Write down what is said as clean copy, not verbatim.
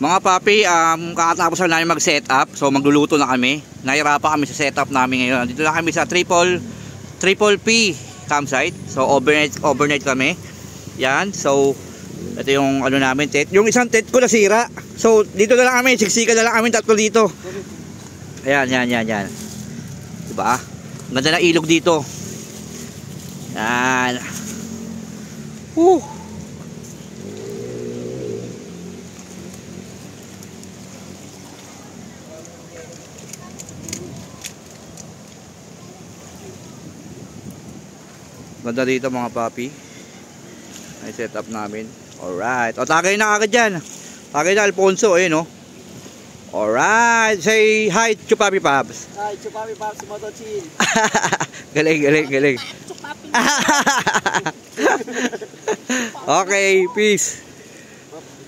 Mga papi, kakatapos na namin mag-setup. So magluluto na kami. Nahirapan kami sa setup namin ngayon. Dito na kami sa Triple P campsite. So overnight kami. Yan. So ito yung ano namin, tent. Yung isang tent ko nasira. So dito na lang kami, siksika na lang kami tatlo dito. Ayan. Diba? Ganda na ilog dito. Yan. Ganda dito mga papi. Ay setup namin. Alright. O tagay na agad dyan. Tagay na Alfonso. Ayun o. Alright. Say hi Chupapi Paps. Hi Chupapi Paps. Motochin. Galing. Okay. Peace.